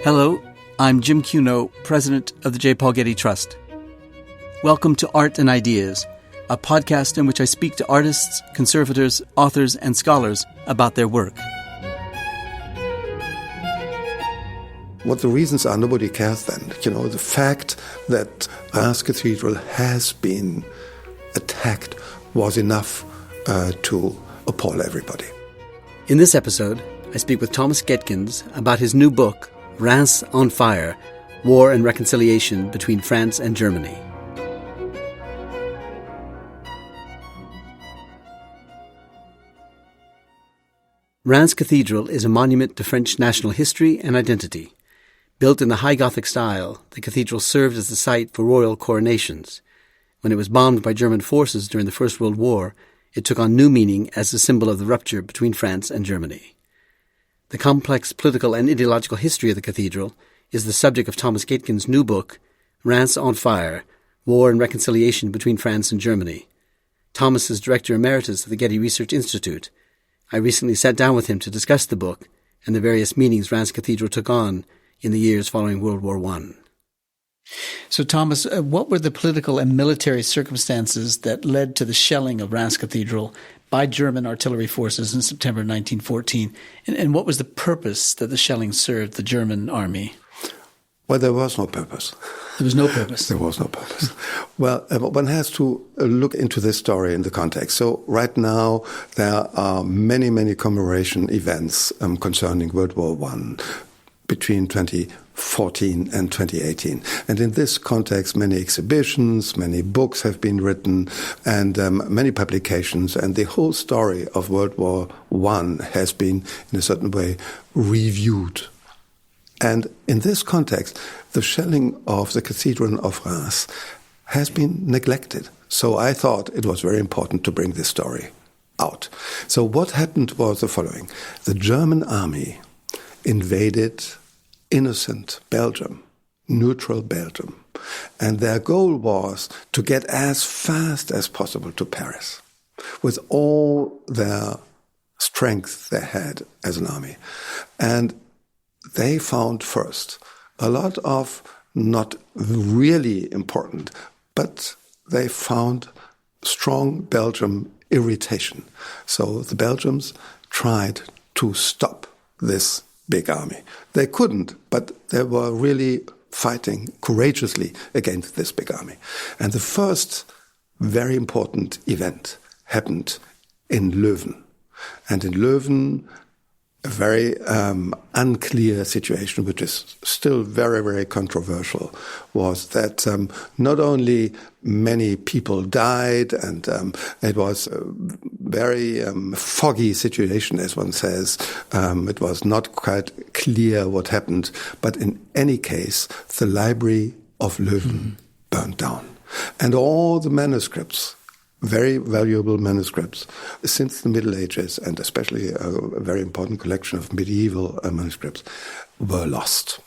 Hello, I'm Jim Cuno, President of the J. Paul Getty Trust. Welcome to Art and Ideas, a podcast in which I speak to artists, conservators, authors, and scholars about their work. What the reasons are, nobody cares then. The fact that Reims Cathedral has been attacked was enough to appall everybody. In this episode, I speak with Thomas Gaehtgens about his new book, Reims on Fire, War and Reconciliation Between France and Germany. Reims Cathedral is a monument to French national history and identity. Built in the high Gothic style, the cathedral served as the site for royal coronations. When it was bombed by German forces during the First World War, it took on new meaning as a symbol of the rupture between France and Germany. The complex political and ideological history of the cathedral is the subject of Thomas Gaehtgens' new book, Reims on Fire, War and Reconciliation Between France and Germany. Thomas is Director Emeritus of the Getty Research Institute. I recently sat down with him to discuss the book and the various meanings Reims Cathedral took on in the years following World War I. So, Thomas, what were the political and military circumstances that led to the shelling of Reims Cathedral by German artillery forces in September 1914? And what was the purpose that the shelling served the German army? Well, there was no purpose. There was no purpose. There was no purpose. Well, one has to look into this story in the context. So right now, there are many, many commemoration events concerning World War I between 2014 and 2018. And in this context, many exhibitions, many books have been written, and many publications, and the whole story of World War I has been, in a certain way, reviewed. And in this context, the shelling of the Cathedral of Reims has been neglected. So I thought it was very important to bring this story out. So what happened was the following. The German army invaded innocent Belgium, neutral Belgium. And their goal was to get as fast as possible to Paris with all their strength they had as an army. And they found first a lot of not really important, but they found strong Belgian irritation. So the Belgians tried to stop this big army. They couldn't, but they were really fighting courageously against this big army. And the first very important event happened in Leuven. And in Leuven, a very unclear situation, which is still very, very controversial, was that not only many people died, and it was a very foggy situation, as one says. It was not quite clear what happened, but in any case, the library of Leuven burned down. And all the manuscripts, very valuable manuscripts since the Middle Ages, and especially a very important collection of medieval manuscripts, were lost.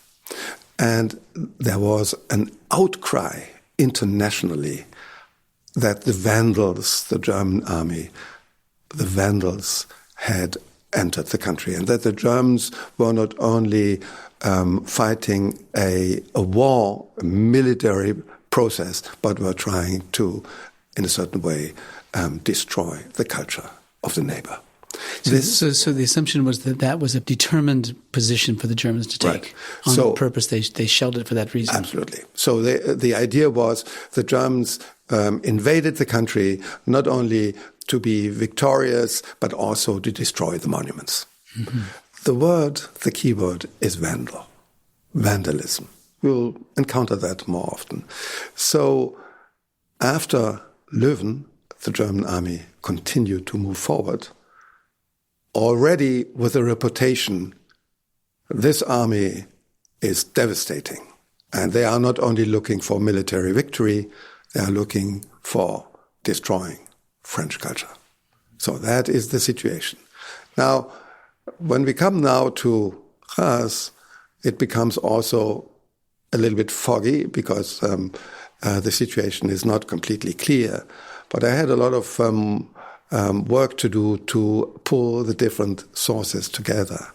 And there was an outcry internationally that the Vandals, the German army, the Vandals had entered the country, and that the Germans were not only fighting a war, a military process, but were trying to, in a certain way, destroy the culture of the neighbor. So the assumption was that that was a determined position for the Germans to take. Right. On purpose, they shelled it for that reason. Absolutely. So the idea was the Germans invaded the country not only to be victorious, but also to destroy the monuments. Mm-hmm. The key word is vandalism. You'll encounter that more often. So after Leuven, the German army continued to move forward, already with a reputation, this army is devastating. And they are not only looking for military victory, they are looking for destroying French culture. So that is the situation. Now, when we come now to Reims, it becomes also a little bit foggy because the situation is not completely clear. But I had a lot of work to do to pull the different sources together.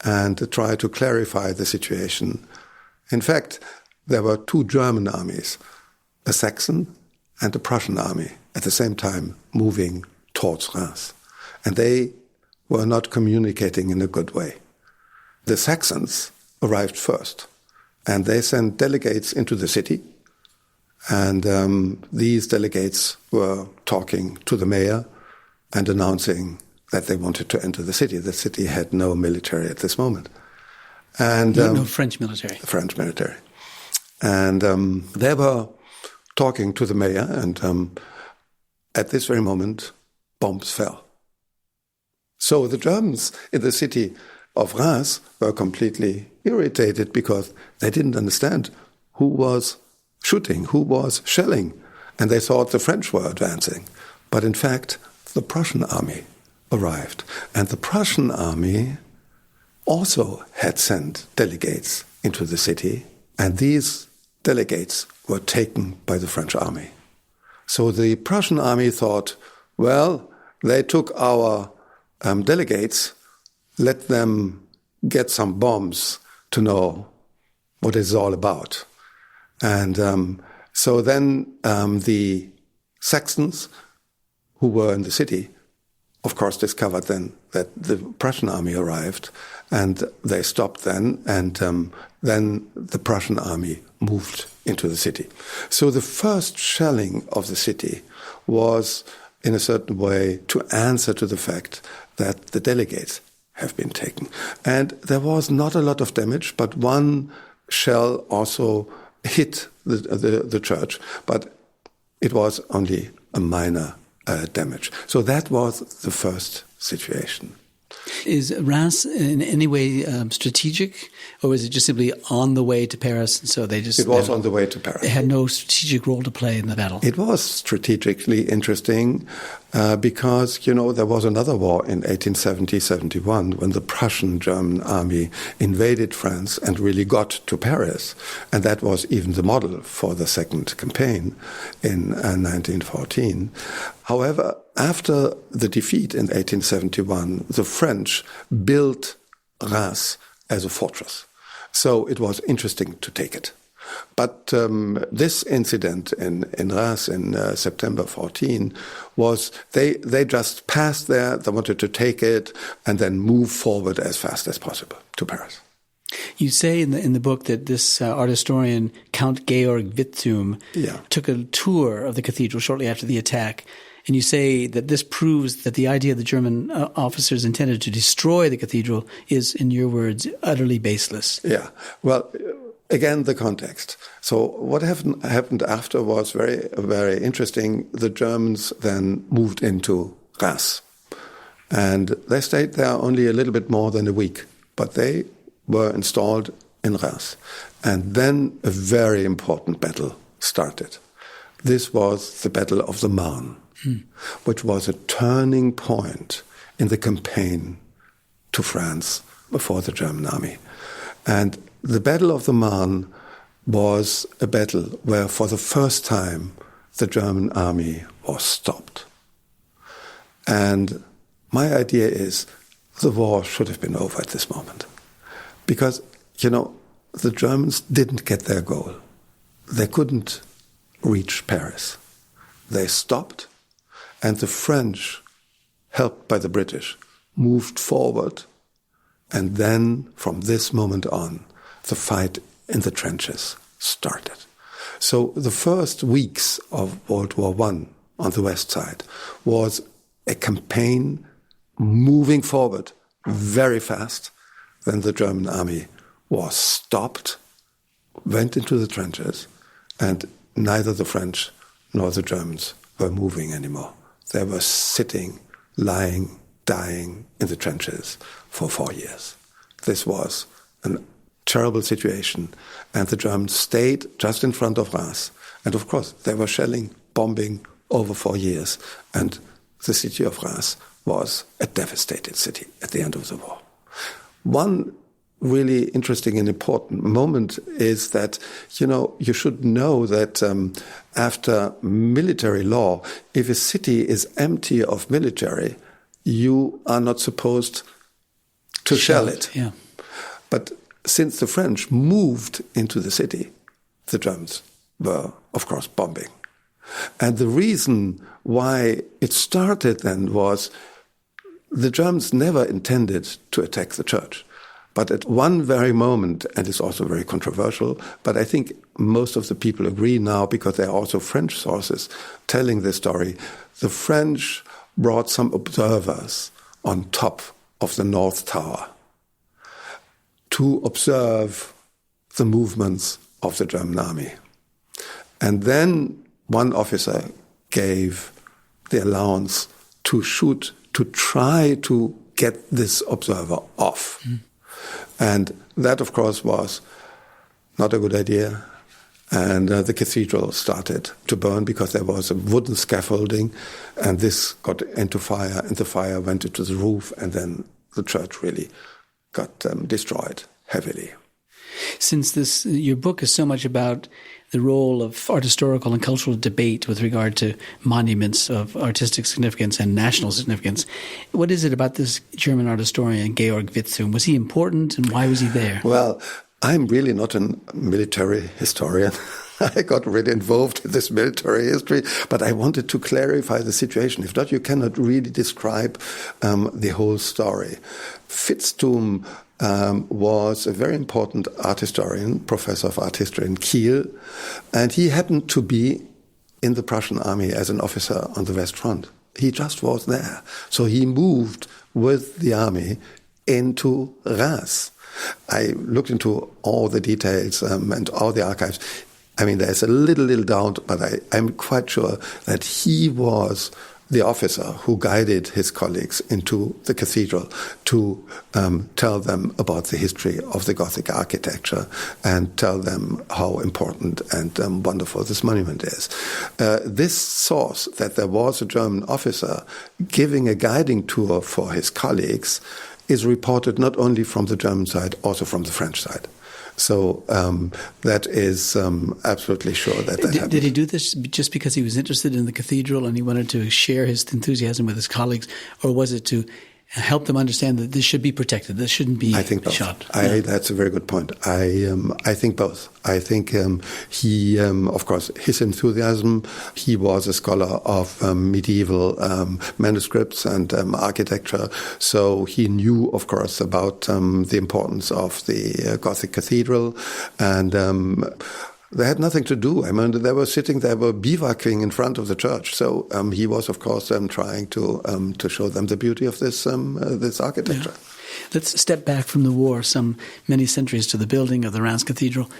and try to clarify the situation. In fact, there were two German armies, a Saxon and a Prussian army, at the same time moving towards Reims. And they were not communicating in a good way. The Saxons arrived first, and they sent delegates into the city. And these delegates were talking to the mayor and announcing that they wanted to enter the city. The city had no military at this moment. And no French military. French military. And they were talking to the mayor, and at this very moment, bombs fell. So the Germans in the city of Reims were completely irritated because they didn't understand who was shooting, who was shelling, and they thought the French were advancing. But in fact, the Prussian army arrived, and the Prussian army also had sent delegates into the city, and these delegates were taken by the French army. So the Prussian army thought, well, they took our delegates, let them get some bombs to know what it's all about. And so then the Saxons who were in the city, of course, discovered then that the Prussian army arrived, and they stopped then, and then the Prussian army moved into the city. So the first shelling of the city was, in a certain way, to answer to the fact that the delegates have been taken. And there was not a lot of damage, but one shell also hit the church, but it was only a minor damage. So that was the first situation. Is Reims in any way strategic, or was it just simply on the way to Paris? And so it was on the way to Paris. It had no strategic role to play in the battle. It was strategically interesting because, there was another war in 1870-71 when the Prussian-German army invaded France and really got to Paris. And that was even the model for the second campaign in 1914. However, after the defeat in 1871, the French built Reims as a fortress. So it was interesting to take it. But this incident in Reims in September 14 was they just passed there, they wanted to take it, and then move forward as fast as possible to Paris. You say in the book that this art historian, Count Georg Witzum, took a tour of the cathedral shortly after the attack. And you say that this proves that the idea the German officers intended to destroy the cathedral is, in your words, utterly baseless. Yeah. Well, again, the context. So what happened after was very, very interesting. The Germans then moved into Reims. And they stayed there only a little bit more than a week. But they were installed in Reims. And then a very important battle started. This was the Battle of the Marne, which was a turning point in the campaign to France before the German army. And the Battle of the Marne was a battle where, for the first time, the German army was stopped. And my idea is the war should have been over at this moment. Because, the Germans didn't get their goal. They couldn't reach Paris. They stopped, and the French, helped by the British, moved forward. And then, from this moment on, the fight in the trenches started. So the first weeks of World War I on the west side was a campaign moving forward very fast. Then the German army was stopped, went into the trenches, and neither the French nor the Germans were moving anymore. They were sitting, lying, dying in the trenches for 4 years. This was a terrible situation, and the Germans stayed just in front of Reims. And of course, they were shelling, bombing over 4 years, and the city of Reims was a devastated city at the end of the war. One really interesting and important moment is that, you should know that after military law, if a city is empty of military, you are not supposed to shell it. Yeah. But since the French moved into the city, the Germans were, of course, bombing. And the reason why it started then was the Germans never intended to attack the church. But at one very moment, and it's also very controversial, but I think most of the people agree now, because there are also French sources telling this story, the French brought some observers on top of the North Tower to observe the movements of the German army. And then one officer gave the allowance to shoot, to try to get this observer off. And that, of course, was not a good idea. And the cathedral started to burn because there was a wooden scaffolding, and this got into fire, and the fire went into the roof, and then the church really got destroyed heavily. Since your book is so much about the role of art historical and cultural debate with regard to monuments of artistic significance and national significance, what is it about this German art historian, Gaehtgens? Was he important, and why was he there? Well, I'm really not a military historian. I got really involved in this military history, but I wanted to clarify the situation. If not, you cannot really describe the whole story. Vitzthum was a very important art historian, professor of art history in Kiel, and he happened to be in the Prussian army as an officer on the West Front. He just was there. So he moved with the army into Reims. I looked into all the details and all the archives. I mean, there's a little doubt, but I'm quite sure that he was the officer who guided his colleagues into the cathedral to tell them about the history of the Gothic architecture and tell them how important and wonderful this monument is. This source, that there was a German officer giving a guiding tour for his colleagues, is reported not only from the German side, also from the French side. So that is absolutely sure that happened. Did he do this just because he was interested in the cathedral and he wanted to share his enthusiasm with his colleagues, or was it to help them understand that this should be protected, this shouldn't be shot? That's a very good point. I think both. I think he, of course, his enthusiasm, he was a scholar of medieval manuscripts and architecture, so he knew, of course, about the importance of the Gothic cathedral, and they had nothing to do. I mean, they were bivouacking in front of the church. So he was, of course, trying to show them the beauty of this architecture. Yeah. Let's step back from the war, many centuries to the building of the Reims Cathedral.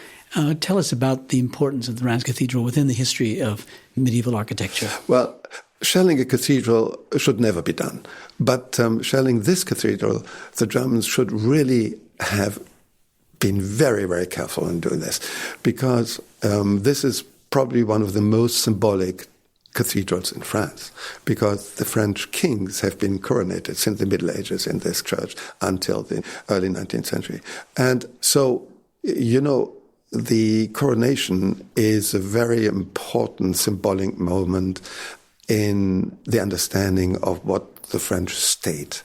Tell us about the importance of the Reims Cathedral within the history of medieval architecture. Well, shelling a cathedral should never be done. But shelling this cathedral, the Germans should really have been very, very careful in doing this, because this is probably one of the most symbolic cathedrals in France, because the French kings have been coronated since the Middle Ages in this church until the early 19th century. And so, the coronation is a very important symbolic moment in the understanding of what the French state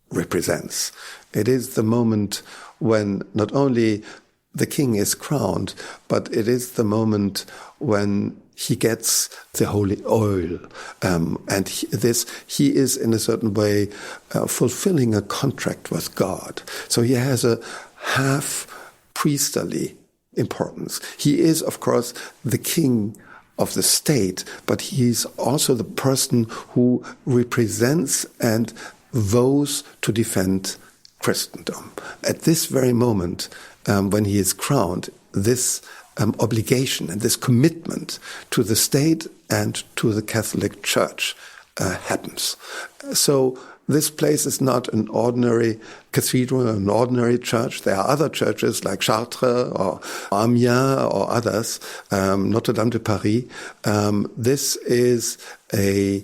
represents. It is the moment when not only the king is crowned, but it is the moment when he gets the holy oil. And he is in a certain way fulfilling a contract with God. So he has a half priesterly importance. He is, of course, the king of the state, but he's also the person who represents and vows to defend Christendom. At this very moment, when he is crowned, this obligation and this commitment to the state and to the Catholic Church happens. So this place is not an ordinary cathedral, an ordinary church. There are other churches like Chartres or Amiens or others, Notre Dame de Paris. This is a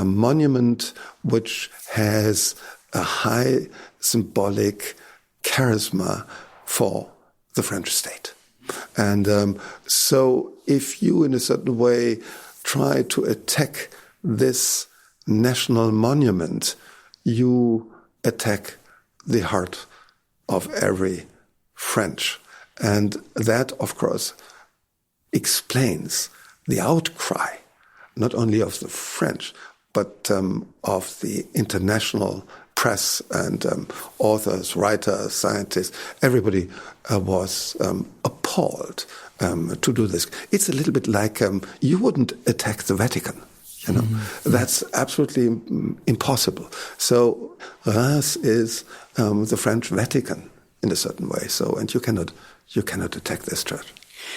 monument which has a high symbolic charisma for the French state. And so if you, in a certain way, try to attack this national monument, you attack the heart of every French. And that, of course, explains the outcry, not only of the French, but of the international press and authors, writers, scientists. Everybody was appalled to do this. It's a little bit like you wouldn't attack the Vatican. You know, that's absolutely impossible. So Reims is the French Vatican in a certain way. So, and you cannot attack this church.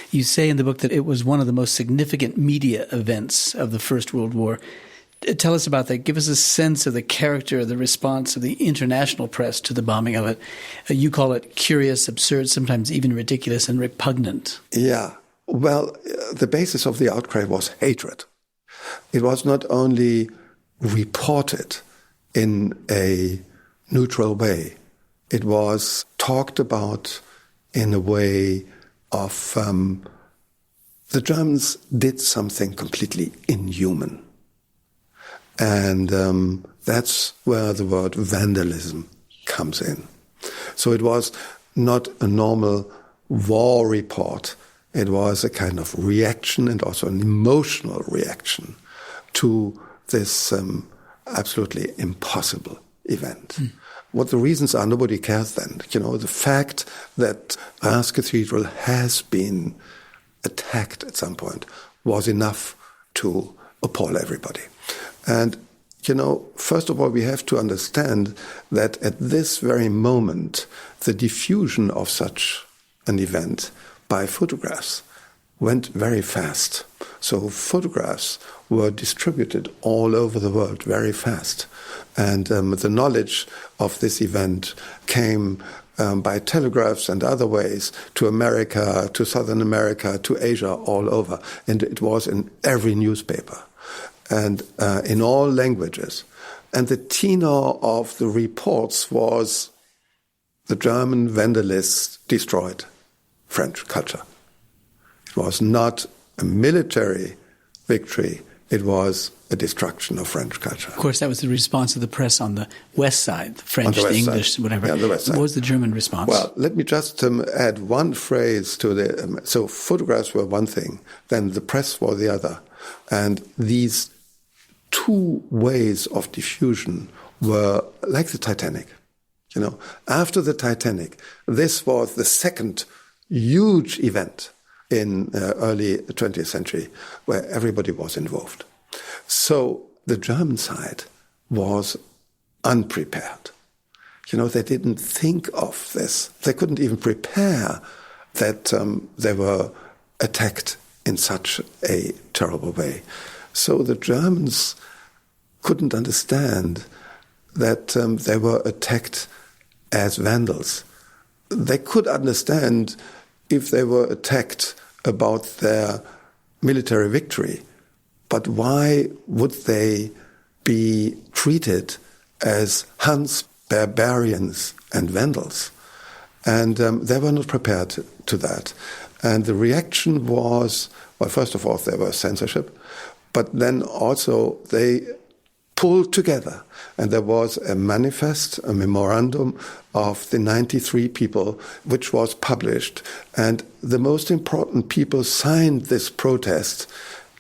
You say in the book that it was one of the most significant media events of the First World War. Tell us about that. Give us a sense of the character, the response of the international press to the bombing of it. You call it curious, absurd, sometimes even ridiculous and repugnant. Yeah. Well, the basis of the outcry was hatred. It was not only reported in a neutral way, it was talked about in a way of the Germans did something completely inhuman. And that's where the word vandalism comes in. So it was not a normal war report. It was a kind of reaction and also an emotional reaction to this absolutely impossible event. What the reasons are, nobody cares then. You know, the fact that Reims Cathedral has been attacked at some point was enough to appall everybody. And, you know, first of all, we have to understand that at this very moment, the diffusion of such an event by photographs went very fast. So photographs were distributed all over the world very fast. And the knowledge of this event came by telegraphs and other ways to America, to Southern America, to Asia, all over. And it was in every newspaper and in all languages. And the tenor of the reports was the German vandalists destroyed French culture. It was not a military victory. It was a destruction of French culture. Of course, that was the response of the press on the west side, the French, the English, whatever. Yeah, the west side. What was the German response? Well, let me just add one phrase to the... so photographs were one thing, then the press was the other. And these two ways of diffusion were like the Titanic. You know, after the Titanic, this was the second huge event in early 20th century where everybody was involved. So the German side was unprepared. You know, they didn't think of this. They couldn't even prepare that they were attacked in such a terrible way. So the Germans couldn't understand that they were attacked as vandals. They could understand if they were attacked about their military victory, but why would they be treated as Huns, barbarians, and vandals? And they were not prepared to that. And the reaction was, well, first of all, there was censorship, but then also they pulled together. And there was a manifest, a memorandum of the 93 people, which was published. And the most important people signed this protest.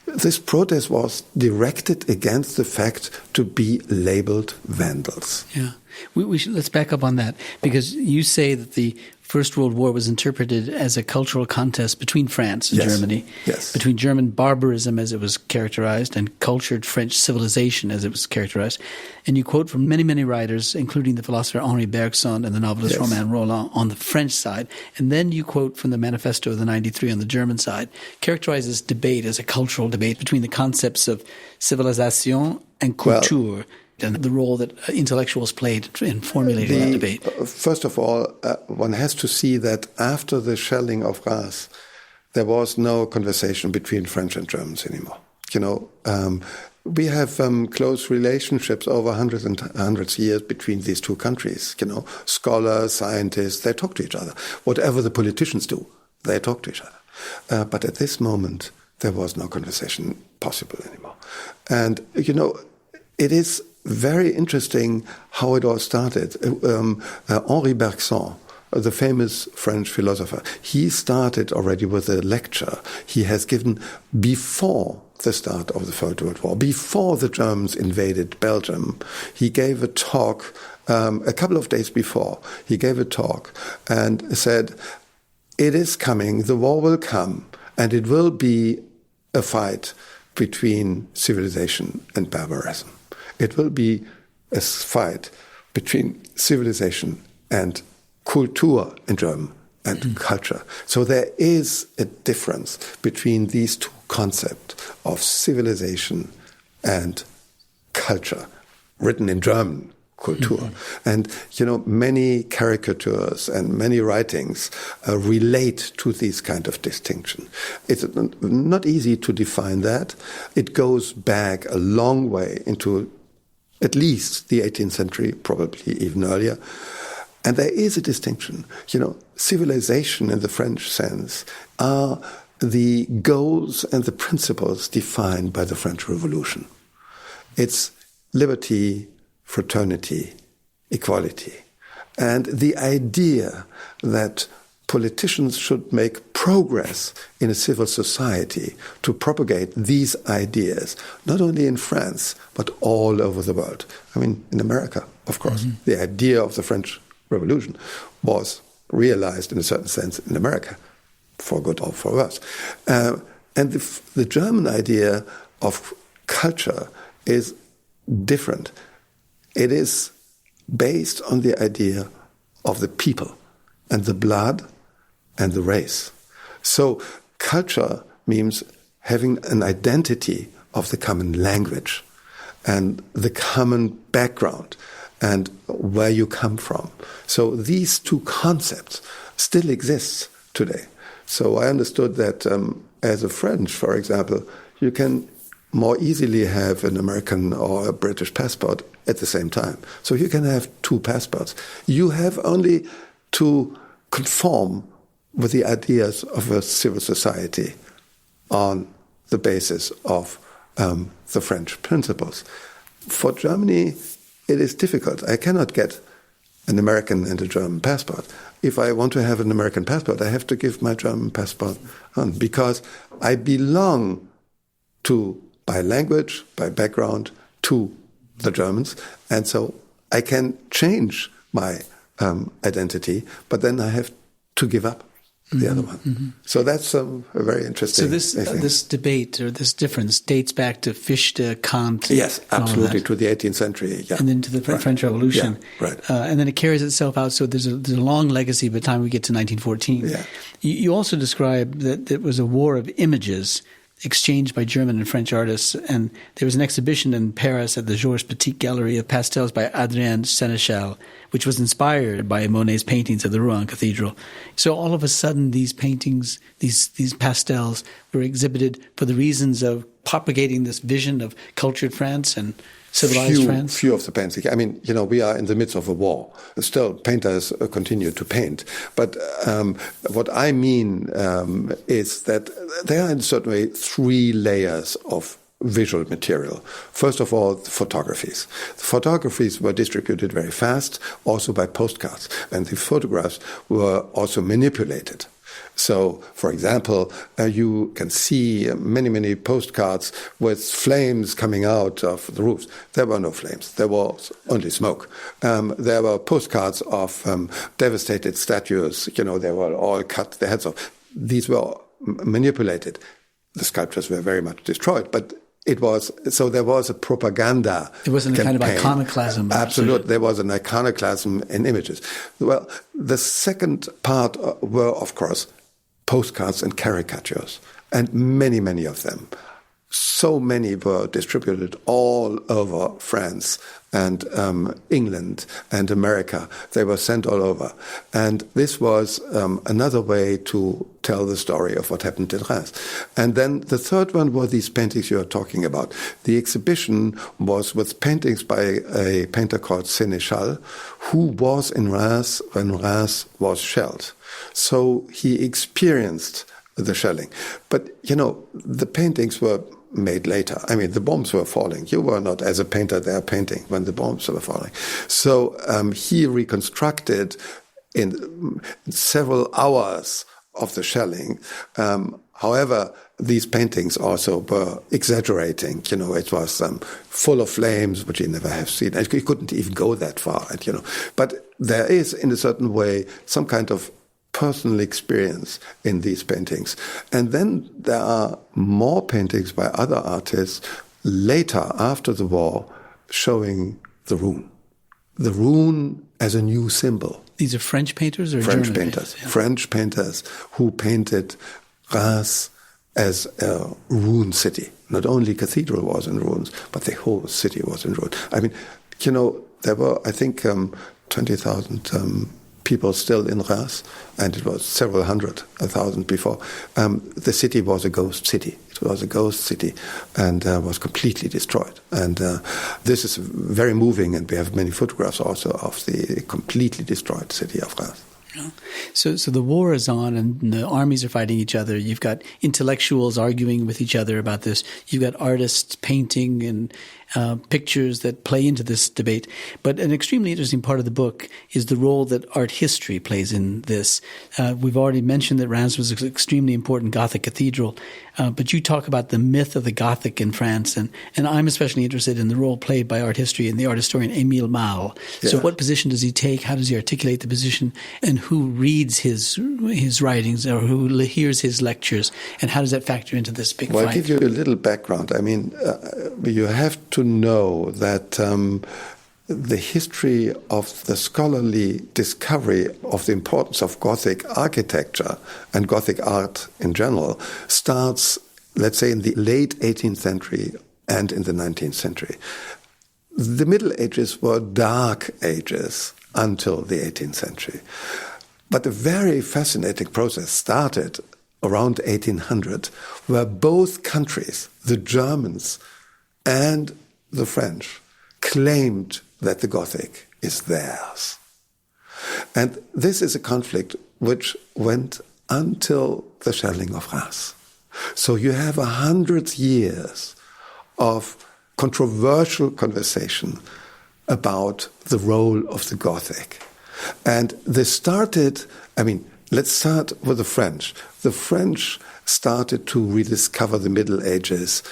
This protest was directed against the fact to be labeled vandals. Yeah. Let's back up on that, because you say that the First World War was interpreted as a cultural contest between France and Germany, between German barbarism as it was characterized and cultured French civilization as it was characterized. And you quote from many, many writers, including the philosopher Henri Bergson and the novelist Romain Rolland on the French side. And then you quote from the Manifesto of the 93 on the German side, characterize this debate as a cultural debate between the concepts of civilisation and culture. And the role that intellectuals played in formulating that debate. First of all, one has to see that after the shelling of Reims, there was no conversation between French and Germans anymore. You know, we have close relationships over hundreds of years between these two countries. You know, scholars, scientists, they talk to each other. Whatever the politicians do, they talk to each other. But at this moment, there was no conversation possible anymore. And, you know, it is very interesting how it all started. Henri Bergson the famous French philosopher, he started already with a lecture he has given before the start of the First World War, before the Germans invaded Belgium. He gave a talk a couple of days before. He gave a talk and said, "It is coming, the war will come, and it will be a fight between civilization and barbarism. It will be a fight between civilization and Kultur in German and culture." So there is a difference between these two concepts of civilization and culture, written in German, Kultur. And, many caricatures and many writings relate to this kind of distinction. It's not easy to define that. It goes back a long way into at least the 18th century, probably even earlier. And there is a distinction. Civilization in the French sense are the goals and the principles defined by the French Revolution. It's liberty, fraternity, equality. And the idea that politicians should make progress in a civil society to propagate these ideas, not only in France, but all over the world. I mean, in America, of course. The idea of the French Revolution was realized in a certain sense in America, for good or for worse. And the German idea of culture is different. It is based on the idea of the people and the blood and the race. So culture means having an identity of the common language and the common background and where you come from. So these two concepts still exist today. So I understood that as a French, for example, you can more easily have an American or a British passport at the same time. So you can have two passports. You have only to conform with the ideas of a civil society on the basis of the French principles. For Germany, it is difficult. I cannot get an American and a German passport. If I want to have an American passport, I have to give my German passport on because I belong to, by language, by background, to the Germans. And so I can change my identity, but then I have to give up the other one. So that's a very interesting thing. So this debate or this difference dates back to Fichte, Kant. Yes, absolutely, to the 18th century. Yeah. And then to the French Revolution. Yeah, right. And then it carries itself out. So there's a long legacy by the time we get to 1914. Yeah. You also describe that it was a war of images exchanged by German and French artists. And there was an exhibition in Paris at the Georges Petit Gallery of pastels by Adrien Sénéchal, which was inspired by Monet's paintings of the Reims Cathedral. So all of a sudden, these paintings, these pastels were exhibited for the reasons of propagating this vision of cultured France and civilized France? Few of the paintings. I mean, we are in the midst of a war. Still, painters continue to paint. But what I mean is that there are in a certain way three layers of visual material. First of all, the photographies. The photographies were distributed very fast, also by postcards, and the photographs were also manipulated. So, for example, you can see many, many postcards with flames coming out of the roofs. There were no flames. There was only smoke. There were postcards of devastated statues. They were all cut the heads off. These were manipulated. The sculptures were very much destroyed, but there was a propaganda. There wasn't a kind of iconoclasm. Absolutely. There was an iconoclasm in images. Well, the second part were, of course, postcards and caricatures, and many, many of them. So many were distributed all over France and England and America. They were sent all over. And this was another way to tell the story of what happened in Reims. And then the third one were these paintings you are talking about. The exhibition was with paintings by a painter called Sénéchal, who was in Reims when Reims was shelled. So he experienced the shelling. But, the paintings were made later. I mean, the bombs were falling. You were not, as a painter, there painting when the bombs were falling. So he reconstructed in several hours of the shelling. However, these paintings also were exaggerating. It was full of flames, which you never have seen. And you couldn't even go that far. But there is, in a certain way, some kind of personal experience in these paintings. And then there are more paintings by other artists later, after the war, showing the rune as a new symbol. These are French painters or French German painters? Yeah. French painters who painted Reims as a ruined city. Not only cathedral was in ruins, but the whole city was in ruins. I mean, there were, I think, 20,000 people still in Reims, and it was several hundred, 1,000 before. The city was a ghost city. It was a ghost city and was completely destroyed. And this is very moving, and we have many photographs also of the completely destroyed city of Reims. Yeah. So the war is on and the armies are fighting each other. You've got intellectuals arguing with each other about this. You've got artists painting and pictures that play into this debate. But an extremely interesting part of the book is the role that art history plays in this. We've already mentioned that Reims was an extremely important Gothic cathedral, but you talk about the myth of the Gothic in France, and I'm especially interested in the role played by art history and the art historian Émile Malle. Yeah. So what position does he take? How does he articulate the position? And who reads his writings or who hears his lectures? And how does that factor into this big fight? I'll give you a little background. I mean, you have to know that the history of the scholarly discovery of the importance of Gothic architecture and Gothic art in general starts, let's say, in the late 18th century and in the 19th century. The Middle Ages were dark ages until the 18th century. But a very fascinating process started around 1800, where both countries, the Germans and the French, claimed that the Gothic is theirs. And this is a conflict which went until the shelling of Reims. So you have 100 years of controversial conversation about the role of the Gothic. And this started, let's start with the French. The French started to rediscover the Middle Ages,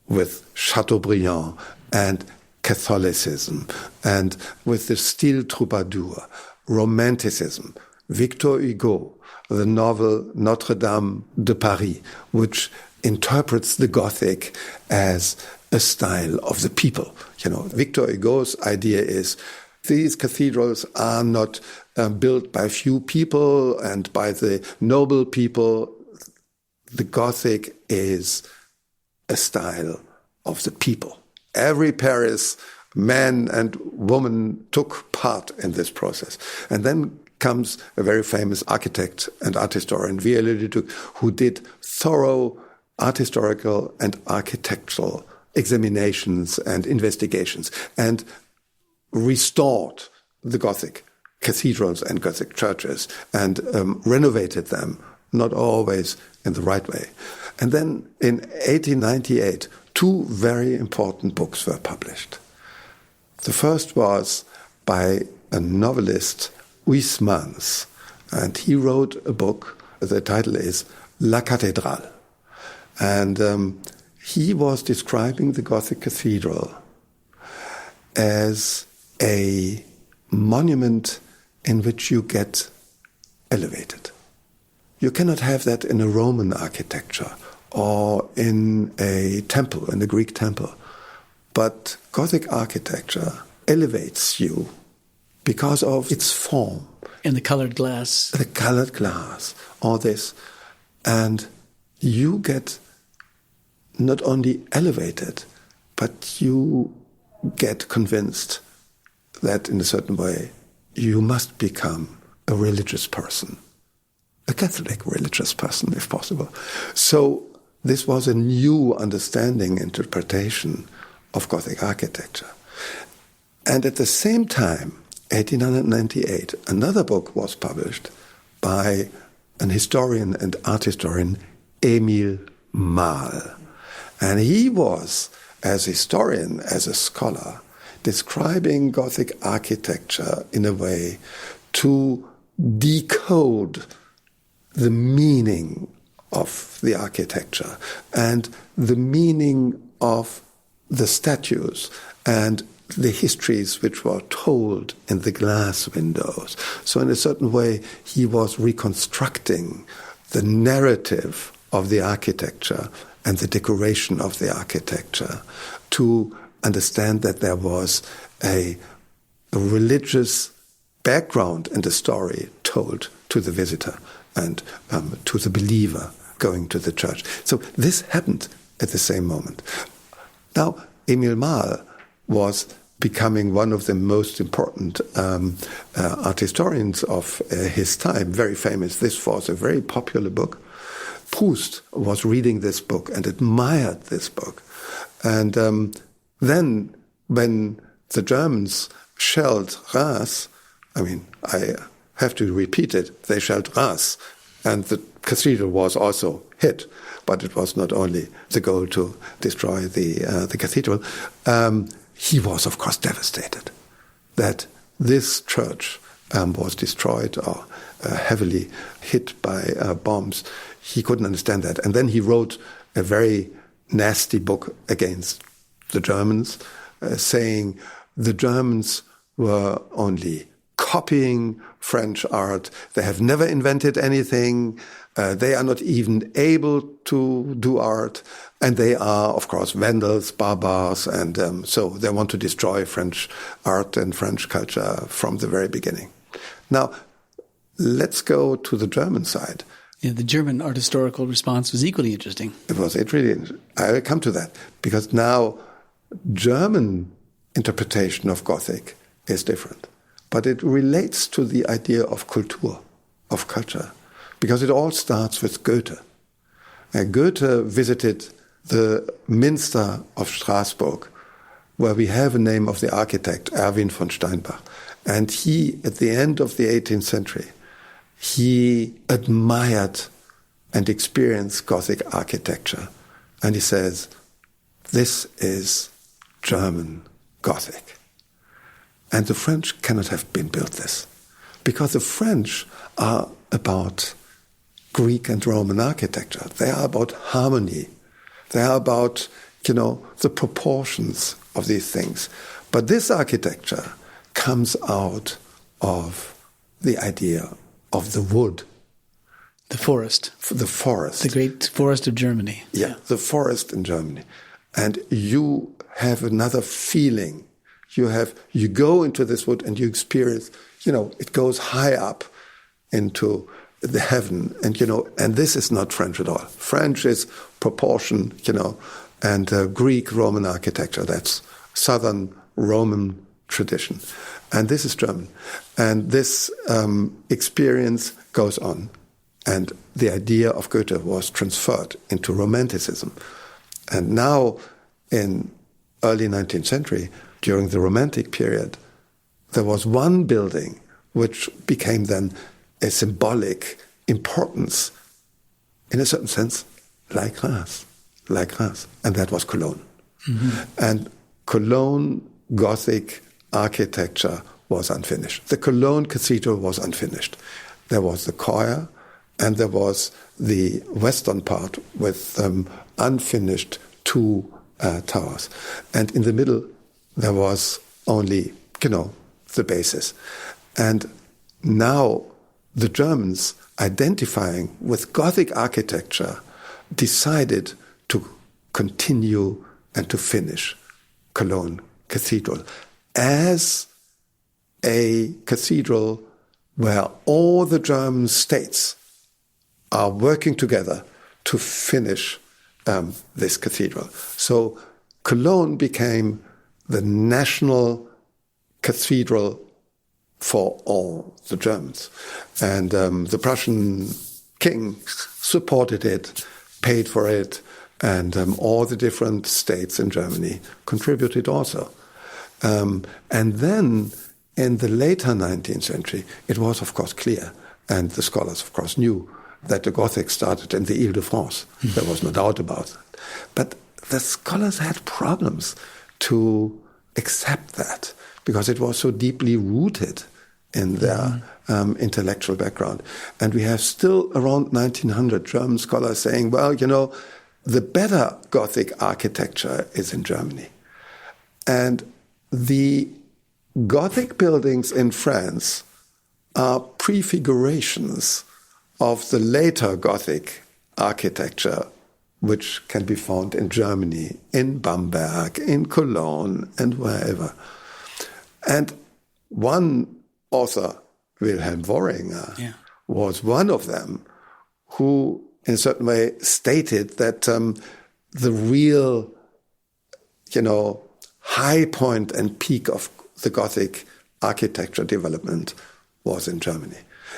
with Chateaubriand and Catholicism, and with the style troubadour, Romanticism, Victor Hugo, the novel Notre Dame de Paris, which interprets the Gothic as a style of the people. Victor Hugo's idea is these cathedrals are not built by few people and by the noble people. The Gothic is a style of the people. Every Paris man and woman took part in this process. And then comes a very famous architect and art historian, Viollet-le-Duc, who did thorough art historical and architectural examinations and investigations and restored the Gothic cathedrals and Gothic churches and renovated them, not always in the right way. And then in 1898, two very important books were published. The first was by a novelist, Huysmans, and he wrote a book. The title is La Cathédrale. And he was describing the Gothic cathedral as a monument in which you get elevated. You cannot have that in a Roman architecture or in a temple, in a Greek temple. But Gothic architecture elevates you because of its form. And the colored glass. The colored glass, all this. And you get not only elevated, but you get convinced that in a certain way you must become a religious person, a Catholic religious person, if possible. So this was a new understanding, interpretation of Gothic architecture. And at the same time, 1898, another book was published by an historian and art historian, Émile Malle. And he was, as a historian, as a scholar, describing Gothic architecture in a way to decode the meaning of the architecture and the meaning of the statues and the histories which were told in the glass windows. So in a certain way, he was reconstructing the narrative of the architecture and the decoration of the architecture to understand that there was a religious background in the story told to the visitor and to the believer going to the church. So this happened at the same moment. Now, Emil Mahl was becoming one of the most important art historians of his time, very famous. This was a very popular book. Proust was reading this book and admired this book. And then when the Germans shelled Reims, I have to repeat it, they shelled Reims, and the cathedral was also hit, but it was not only the goal to destroy the cathedral. He was, of course, devastated that this church was destroyed or heavily hit by bombs. He couldn't understand that. And then he wrote a very nasty book against the Germans, saying the Germans were only copying French art. They have never invented anything. They are not even able to do art. And they are, of course, vandals, barbares. And so they want to destroy French art and French culture from the very beginning. Now, let's go to the German side. Yeah, the German art historical response was equally interesting. It was really interesting. I will come to that, because now German interpretation of Gothic is different. But it relates to the idea of Kultur, of culture, because it all starts with Goethe. Goethe visited the Minster of Strasbourg, where we have a name of the architect, Erwin von Steinbach. And he, at the end of the 18th century, he admired and experienced Gothic architecture. And he says, this is German Gothic. And the French cannot have been built this, because the French are about Greek and Roman architecture. They are about harmony. They are about, the proportions of these things. But this architecture comes out of the idea of the wood. The forest. The forest. The great forest of Germany. Yeah, the forest in Germany. And you have another feeling. You go into this wood and you experience, it goes high up into the heaven. And this is not French at all. French is proportion, and Greek Roman architecture. That's Southern Roman tradition. And this is German. And this experience goes on. And the idea of Goethe was transferred into Romanticism. And now, in early 19th century, during the Romantic period, there was one building which became then a symbolic importance, in a certain sense, like Reims. And that was Cologne. Mm-hmm. And Cologne Gothic architecture was unfinished. The Cologne Cathedral was unfinished. There was the choir, and there was the western part with unfinished two towers. And in the middle, there was only, the basis. And now the Germans, identifying with Gothic architecture, decided to continue and to finish Cologne Cathedral as a cathedral where all the German states are working together to finish this cathedral. So Cologne became the national cathedral for all the Germans. And the Prussian king supported it, paid for it, and all the different states in Germany contributed also. And then in the later 19th century, it was, of course, clear, and the scholars, of course, knew that the Gothic started in the Ile-de-France. There was no doubt about that. But the scholars had problems to accept that, because it was so deeply rooted in their intellectual background. And we have still around 1900 German scholars saying, well, the better Gothic architecture is in Germany. And the Gothic buildings in France are prefigurations of the later Gothic architecture, which can be found in Germany, in Bamberg, in Cologne, and wherever. And one author, Wilhelm Worringer, was one of them who, in a certain way, stated that the real, high point and peak of the Gothic architecture development was in Germany.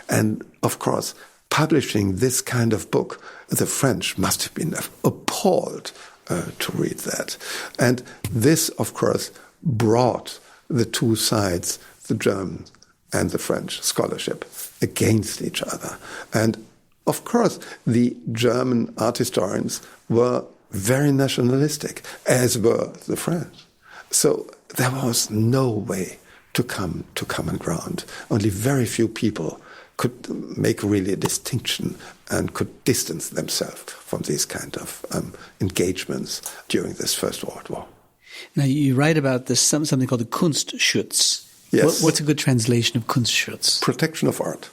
And, of course, publishing this kind of book, the French must have been appalled to read that. And this, of course, brought the two sides, the German and the French scholarship, against each other. And, of course, the German art historians were very nationalistic, as were the French. So there was no way to come to common ground. Only very few people could make really a distinction and could distance themselves from these kind of engagements during this First World War. Now, you write about this something called the Kunstschutz. Yes. What's a good translation of Kunstschutz? Protection of art.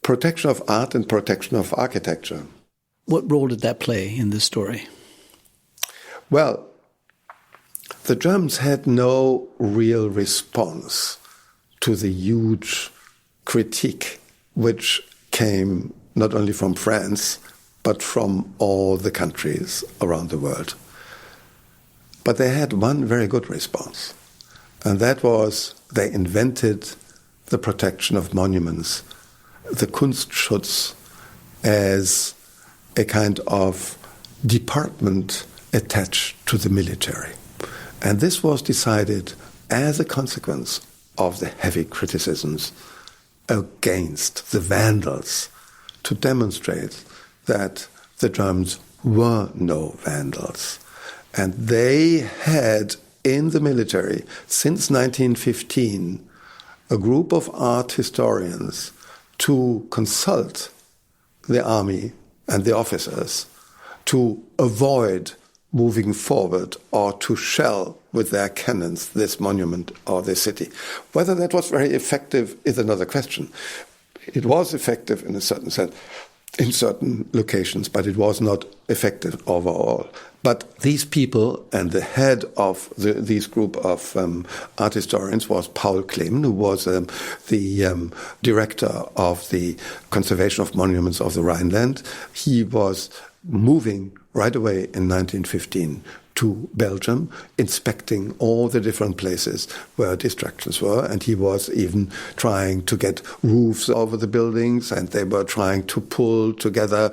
Protection of art and protection of architecture. What role did that play in this story? Well, the Germans had no real response to the huge critique which came not only from France, but from all the countries around the world. But they had one very good response, and that was they invented the protection of monuments, the Kunstschutz, as a kind of department attached to the military. And this was decided as a consequence of the heavy criticisms against the Vandals, to demonstrate that the Germans were no Vandals. And they had in the military, since 1915, a group of art historians to consult the army and the officers to avoid moving forward or to shell with their cannons this monument or this city. Whether that was very effective is another question. It was effective in a certain sense, in certain locations, but it was not effective overall. But these people, and the head of this group of art historians was Paul Klemm, who was the director of the Conservation of Monuments of the Rhineland. He was moving right away in 1915 to Belgium, inspecting all the different places where destructions were, and he was even trying to get roofs over the buildings, and they were trying to pull together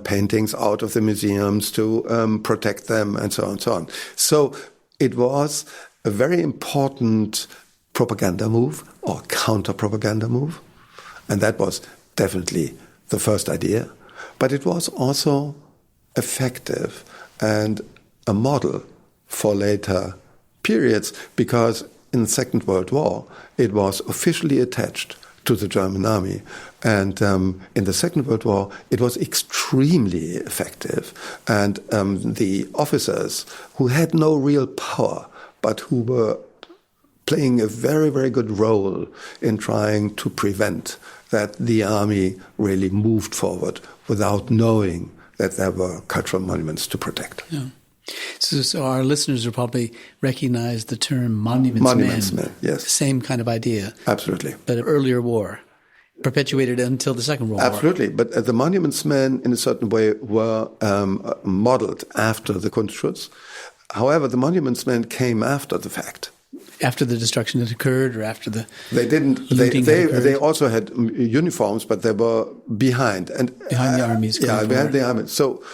paintings out of the museums to protect them, and so on and so on. So it was a very important propaganda move, or counter-propaganda move, and that was definitely the first idea. But it was also effective and a model for later periods, because in the Second World War it was officially attached to the German army, and in the Second World War it was extremely effective, and the officers who had no real power but who were playing a very, very good role in trying to prevent that the army really moved forward without knowing that there were cultural monuments to protect. Yeah. So our listeners will probably recognize the term monuments men. Yes. Same kind of idea. Absolutely. But an earlier war, perpetuated until the Second World War. Absolutely. But the monuments men, in a certain way, were modeled after the Kunstschutz. However, the monuments men came after the fact. After the destruction had occurred, or after the they didn't. They also had uniforms, but they were behind the armies. Yeah, behind the army. So,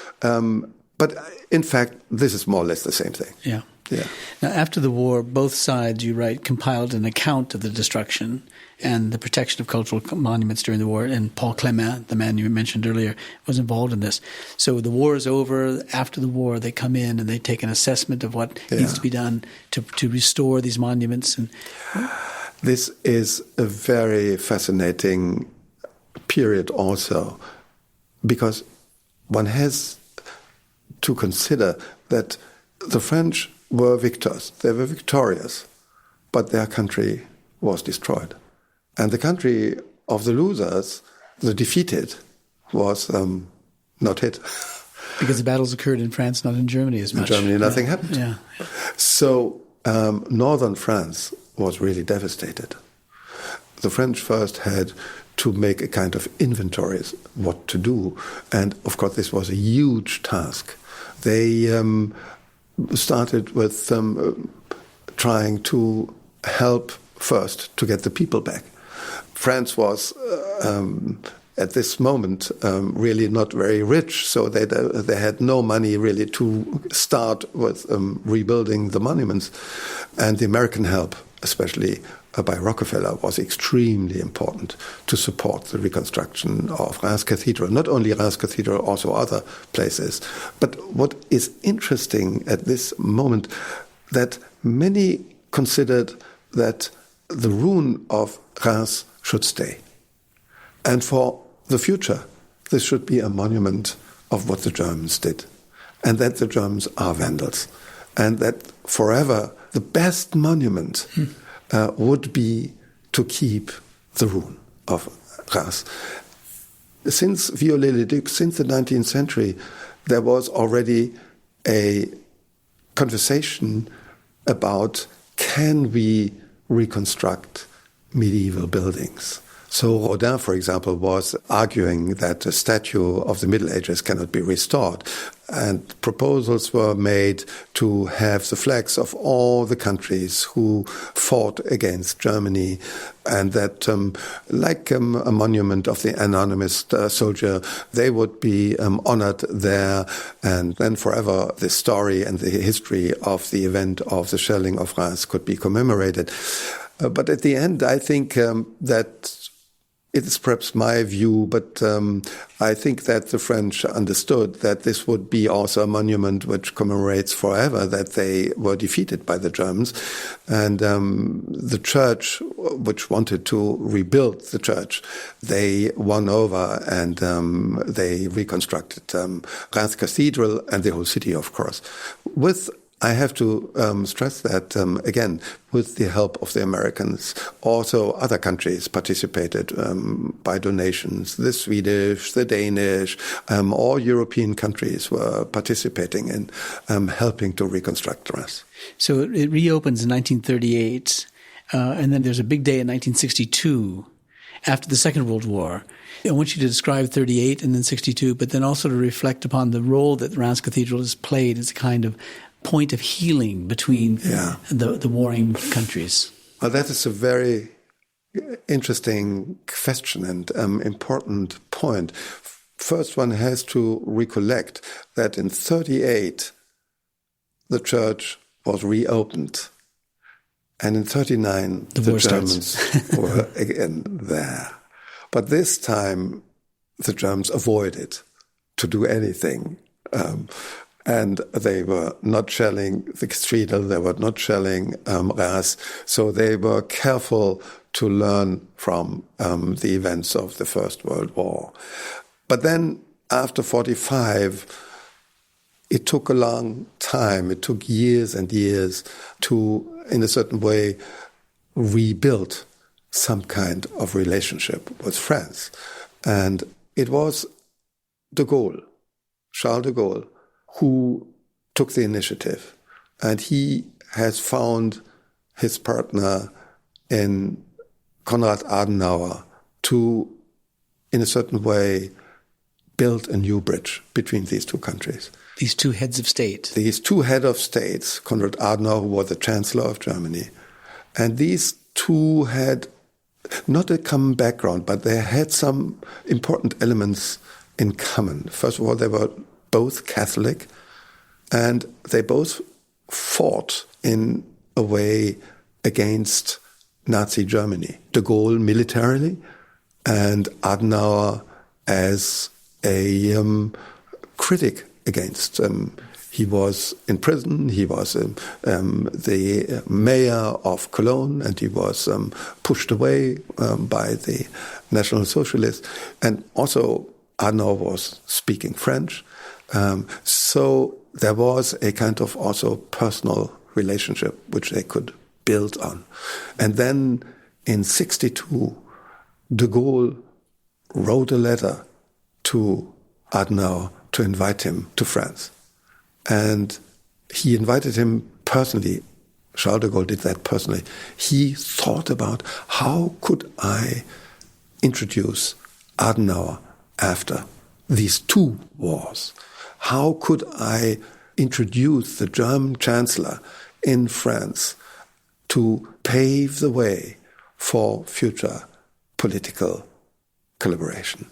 but in fact, this is more or less the same thing. Yeah. Yeah. Now, after the war, both sides, you write, compiled an account of the destruction and the protection of cultural monuments during the war. And Paul Klemm, the man you mentioned earlier, was involved in this. So the war is over. After the war, they come in and they take an assessment of what needs to be done to restore these monuments. And This is a very fascinating period also, because one has to consider that the French were victors. They were victorious, but their country was destroyed. And the country of the losers, the defeated, was not hit. Because the battles occurred in France, not in Germany as much. In Germany, nothing happened. Yeah. So northern France was really devastated. The French first had to make a kind of inventories what to do. And of course, this was a huge task. They started with trying to help first to get the people back. France was at this moment really not very rich, so they had no money really to start with rebuilding the monuments. And the American help, especially by Rockefeller, was extremely important to support the reconstruction of Reims Cathedral. Not only Reims Cathedral, also other places. But what is interesting at this moment, that many considered that the ruin of Reims should stay. And for the future, this should be a monument of what the Germans did. And that the Germans are vandals. And that forever the best monument would be to keep the ruin of Reims. Since Viollet-le-Duc, since the 19th century, there was already a conversation about, can we reconstruct medieval buildings? So Rodin, for example, was arguing that a statue of the Middle Ages cannot be restored. And proposals were made to have the flags of all the countries who fought against Germany, and that, like a monument of the anonymous soldier, they would be honored there, and then forever the story and the history of the event of the shelling of Reims could be commemorated. But at the end, I think that it is perhaps my view, but I think that the French understood that this would be also a monument which commemorates forever that they were defeated by the Germans. And the church, which wanted to rebuild the church, they won over and they reconstructed Reims Cathedral and the whole city, of course, with, I have to stress that, again, with the help of the Americans. Also, other countries participated by donations. The Swedish, the Danish, all European countries were participating in helping to reconstruct Reims. So it reopens in 1938, and then there's a big day in 1962, after the Second World War. I want you to describe 38 and then 62, but then also to reflect upon the role that Reims Cathedral has played as a kind of point of healing between the warring countries. Well, that is a very interesting question and important point. First, one has to recollect that in 1938, the church was reopened. And in 1939, the Germans were again there. But this time, the Germans avoided to do anything. And they were not shelling the cathedral, they were not shelling Reims. So they were careful to learn from the events of the First World War. But then, after 1945, it took a long time. It took years and years to, in a certain way, rebuild some kind of relationship with France. And it was de Gaulle, Charles de Gaulle, who took the initiative. And he has found his partner in Konrad Adenauer to, in a certain way, build a new bridge between these two countries. These two heads of state. These two heads of states, Konrad Adenauer, who was the Chancellor of Germany. And these two had not a common background, but they had some important elements in common. First of all, they were both Catholic, and they both fought in a way against Nazi Germany. De Gaulle militarily, and Adenauer as a critic against He was in prison. He was the mayor of Cologne, and he was pushed away by the National Socialists. And also Adenauer was speaking French. So there was a kind of also personal relationship which they could build on. And then in 1962, de Gaulle wrote a letter to Adenauer to invite him to France. And he invited him personally. Charles de Gaulle did that personally. He thought about how could I introduce Adenauer after these two wars? How could I introduce the German Chancellor in France to pave the way for future political collaboration?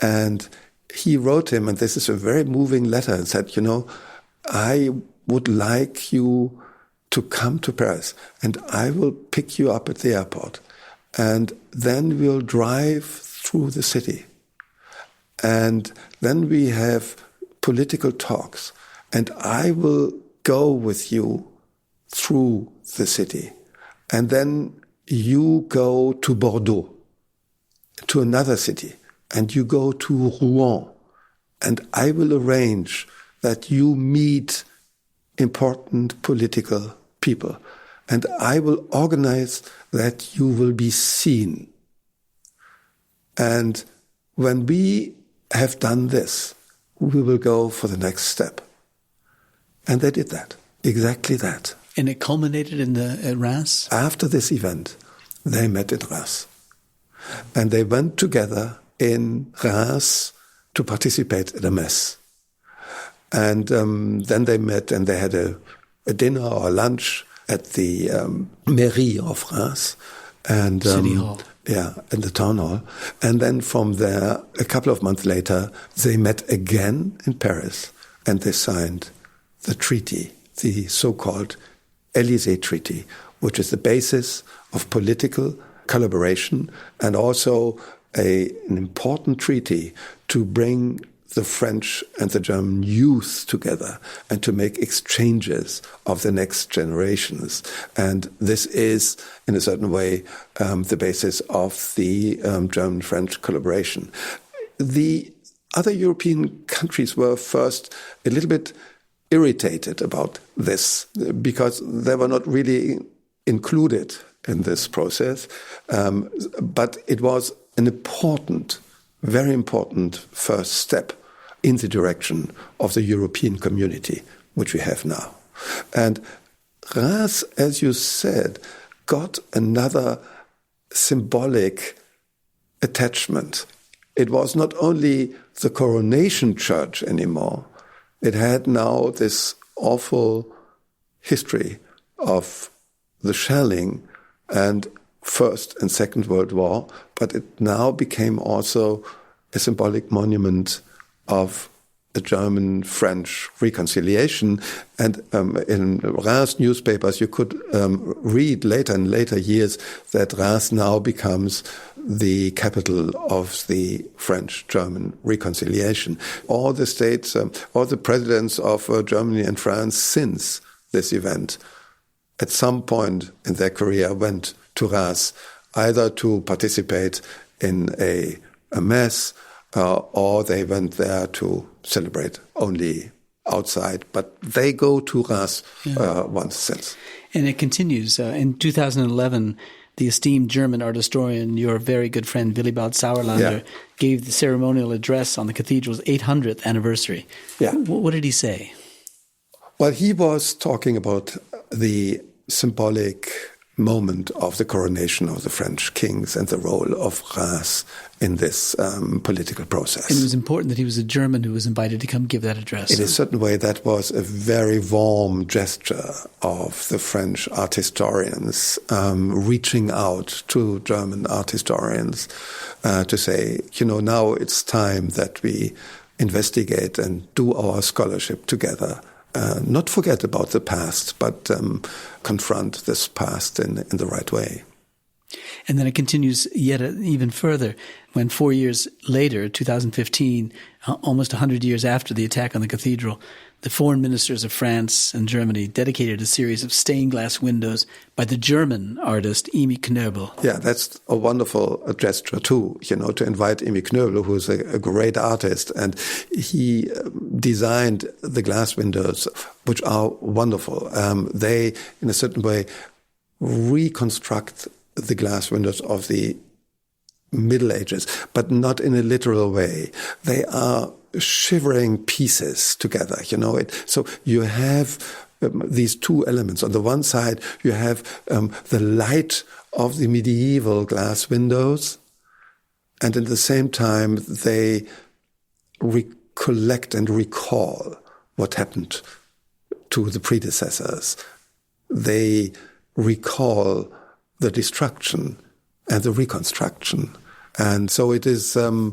And he wrote him, and this is a very moving letter, and said, I would like you to come to Paris, and I will pick you up at the airport, and then we'll drive through the city, and then we have political talks, and I will go with you through the city, and then you go to Bordeaux, to another city, and you go to Rouen, and I will arrange that you meet important political people, and I will organize that you will be seen. And when we have done this, we will go for the next step. And they did that, exactly that. And it culminated in at Reims? After this event, they met in Reims. And they went together in Reims to participate in a mess. And then they met and they had a dinner or a lunch at the mairie of Reims. And, City Hall. Yeah, in the town hall. And then from there, a couple of months later, they met again in Paris and they signed the treaty, the so-called Élysée Treaty, which is the basis of political collaboration and also an important treaty to bring the French and the German youth together and to make exchanges of the next generations. And this is, in a certain way, the basis of the German-French collaboration. The other European countries were first a little bit irritated about this because they were not really included in this process. But it was an important, very important first step in the direction of the European community, which we have now. And Reims, as you said, got another symbolic attachment. It was not only the coronation church anymore. It had now this awful history of the shelling and First and Second World War, but it now became also a symbolic monument of the German-French reconciliation. And in Reims newspapers, you could read later in later years that Reims now becomes the capital of the French-German reconciliation. All the states, all the presidents of Germany and France since this event, at some point in their career, went to Reims either to participate in a mass or they went there to celebrate only outside. But they go to Reims once since. And it continues. In 2011, the esteemed German art historian, your very good friend Willibald Sauerlander, gave the ceremonial address on the cathedral's 800th anniversary. Yeah. What did he say? Well, he was talking about the symbolic moment of the coronation of the French kings and the role of Reims in this political process. And it was important that he was a German who was invited to come give that address. In a certain way, that was a very warm gesture of the French art historians reaching out to German art historians to say, now it's time that we investigate and do our scholarship together. Not forget about the past, but confront this past in the right way. And then it continues yet even further when 4 years later, 2015, almost 100 years after the attack on the cathedral, the foreign ministers of France and Germany dedicated a series of stained glass windows by the German artist Emmy Knöbel. Yeah, that's a wonderful gesture too, to invite Emmy Knöbel, who is a great artist. And he designed the glass windows, which are wonderful. They, in a certain way, reconstruct the glass windows of the Middle Ages, but not in a literal way. They are shivering pieces together, So you have these two elements. On the one side, you have the light of the medieval glass windows, and at the same time, they recollect and recall what happened to the predecessors. They recall the destruction and the reconstruction. And so it is a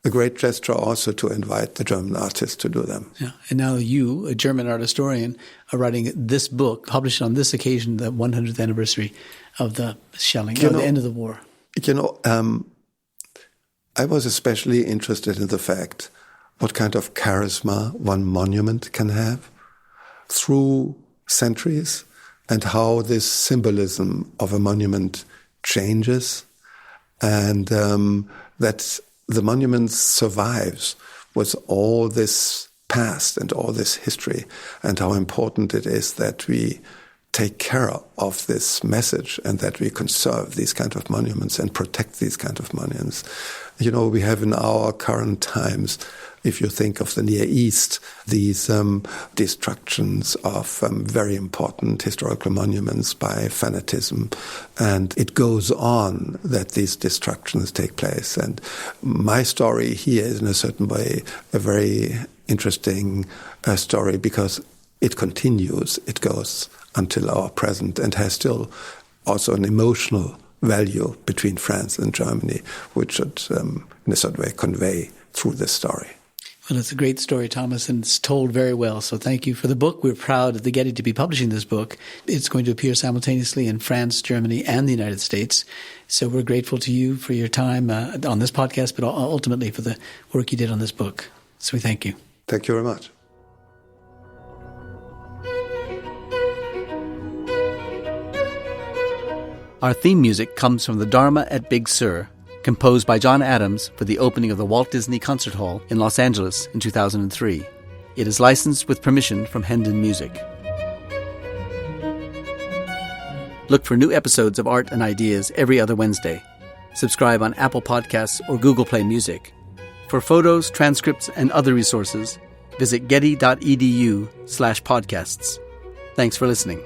great gesture also to invite the German artists to do them. Yeah. And now you, a German art historian, are writing this book, published on this occasion, the 100th anniversary of the shelling, the end of the war. I was especially interested in the fact what kind of charisma one monument can have through centuries, and how this symbolism of a monument changes, and that the monument survives with all this past and all this history, and how important it is that we take care of this message and that we conserve these kind of monuments and protect these kind of monuments. We have in our current times, if you think of the Near East, these destructions of very important historical monuments by fanatism. And it goes on that these destructions take place. And my story here is in a certain way a very interesting story, because it continues, it goes until our present, and has still also an emotional value between France and Germany, which should in a certain way convey through this story. Well, it's a great story, Thomas, and it's told very well. So thank you for the book. We're proud at the Getty to be publishing this book. It's going to appear simultaneously in France, Germany, and the United States. So we're grateful to you for your time on this podcast, but ultimately for the work you did on this book. So we thank you. Thank you very much. Our theme music comes from the Dharma at Big Sur, composed by John Adams for the opening of the Walt Disney Concert Hall in Los Angeles in 2003. It is licensed with permission from Hendon Music. Look for new episodes of Art and Ideas every other Wednesday. Subscribe on Apple Podcasts or Google Play Music. For photos, transcripts, and other resources, visit getty.edu/podcasts. Thanks for listening.